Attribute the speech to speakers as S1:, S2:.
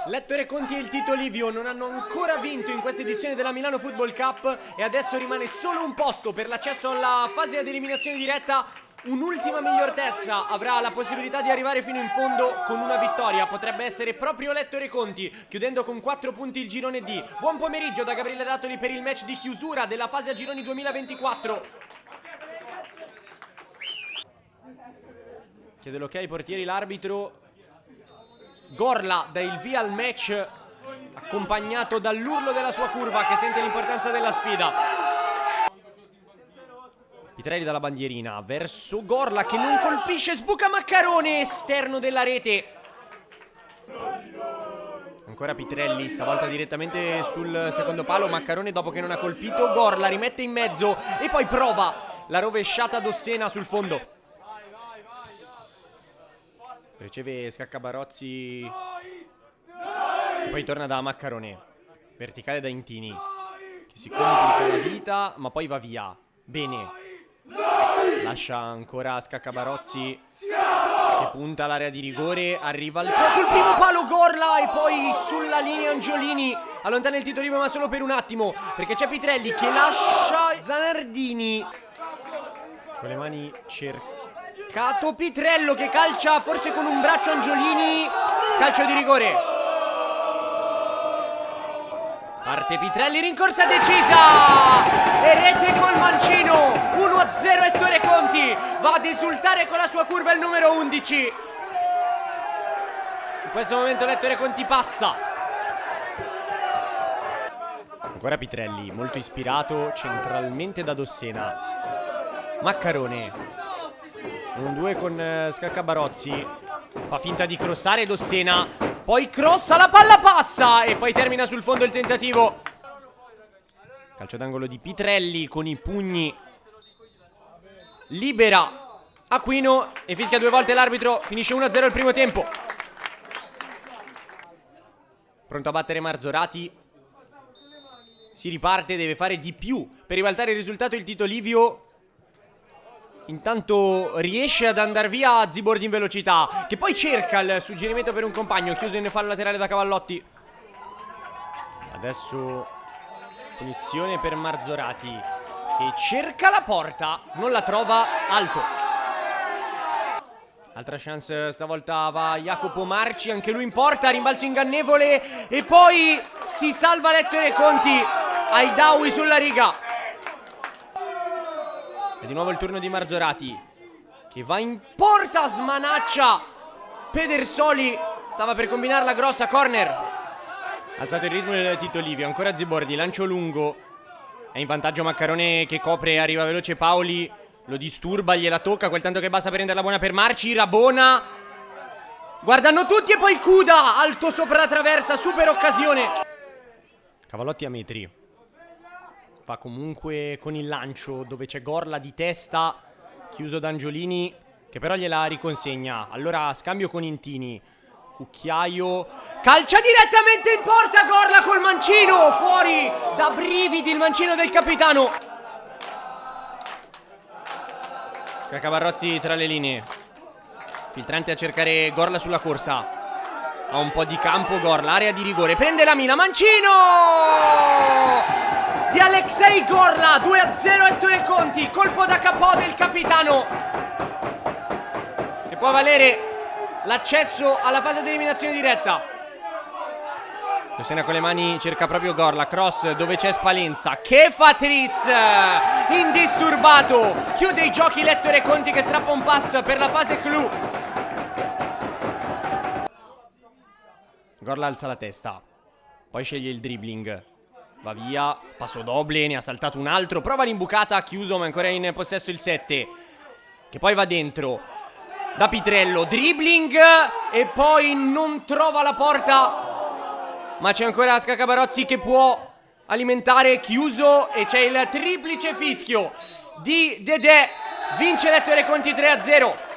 S1: Lettore Conti e il Tito Livio non hanno ancora vinto in questa edizione della Milano Football Cup e adesso rimane solo un posto per l'accesso alla fase ad eliminazione diretta. Un'ultima migliorezza avrà la possibilità di arrivare fino in fondo con una vittoria. Potrebbe essere proprio Lettore Conti, chiudendo con 4 punti il girone D. Buon pomeriggio da Gabriele Datoli per il match di chiusura della fase a gironi 2024. Chiede l'ok ai portieri l'arbitro. Gorla dà il via al match, accompagnato dall'urlo della sua curva che sente l'importanza della sfida. Pitrelli dalla bandierina verso Gorla che non colpisce, sbuca Maccarone, esterno della rete. Ancora Pitrelli, stavolta direttamente sul secondo palo. Maccarone dopo che non ha colpito, Gorla rimette in mezzo e poi prova la rovesciata d'Ossena sul fondo. Riceve Scaccabarozzi, poi torna da Maccarone, verticale da Intini, che si complica la vita ma poi va via. Bene, lascia ancora Scaccabarozzi che punta all'area di rigore, arriva sul primo palo Gorla e poi sulla linea Angiolini, allontana il Tito Livio ma solo per un attimo perché c'è Pitrelli che lascia Zanardini con le mani cercate. Pitrello che calcia forse con un braccio Angiolini, calcio di rigore. Parte Pitrelli, rincorsa decisa e rete col mancino. 1-0 Ettore Conti va ad esultare con la sua curva il numero 11. In questo momento Ettore Conti passa. Ancora Pitrelli, molto ispirato centralmente da Dossena. Maccarone 1-2 con Scaccabarozzi, fa finta di crossare Dossena, poi crossa, la palla passa e poi termina sul fondo il tentativo. Calcio d'angolo di Pitrelli con i pugni, libera Aquino e fischia 2 volte l'arbitro. Finisce 1-0 il primo tempo. Pronto a battere Marzorati, si riparte, deve fare di più per ribaltare il risultato il Tito Livio. Intanto riesce ad andare via Zibordi in velocità, che poi cerca il suggerimento per un compagno, chiuso in fallo laterale da Cavallotti. Adesso punizione per Marzorati che cerca la porta, non la trova, alto. Altra chance stavolta va Jacopo Marci, anche lui in porta, rimbalzo ingannevole e poi si salva Lettore Conti, Aidawi sulla riga. E di nuovo il turno di Marzorati che va in porta, smanaccia Pedersoli, stava per combinare la grossa, corner. Alzato il ritmo del Tito Livio, ancora Zibordi, lancio lungo, è in vantaggio Maccarone che copre, arriva veloce Paoli, lo disturba, gliela tocca quel tanto che basta per renderla buona per Marci, Rabona, guardano tutti e poi Cuda, alto sopra la traversa, super occasione. Cavallotti a metri, fa comunque con il lancio dove c'è Gorla di testa, chiuso da Angiolini che però gliela riconsegna. Allora scambio con Intini, Cucchiaio, calcia direttamente in porta, Gorla col mancino, fuori da brividi il mancino del capitano. Scaccabarozzi tra le linee, filtrante a cercare Gorla sulla corsa, ha un po' di campo Gorla, area di rigore, prende la mina, mancino di Alexei Gorla, 2-0 Ettore Conti, colpo da capo del capitano che può valere l'accesso alla fase di eliminazione diretta. Dossena con le mani cerca proprio Gorla, cross dove c'è Spalenza, che fa Tris, indisturbato, chiude i giochi Ettore Conti che strappa un pass per la fase clou. Gorla alza la testa, poi sceglie il dribbling, va via, passo doble, ne ha saltato un altro, prova l'imbucata, chiuso ma ancora in possesso il 7, che poi va dentro da Pitrello, dribbling e poi non trova la porta, ma c'è ancora Scaccabarozzi che può alimentare, chiuso e c'è il triplice fischio di Dedè, vince Ettore Conti 3-0.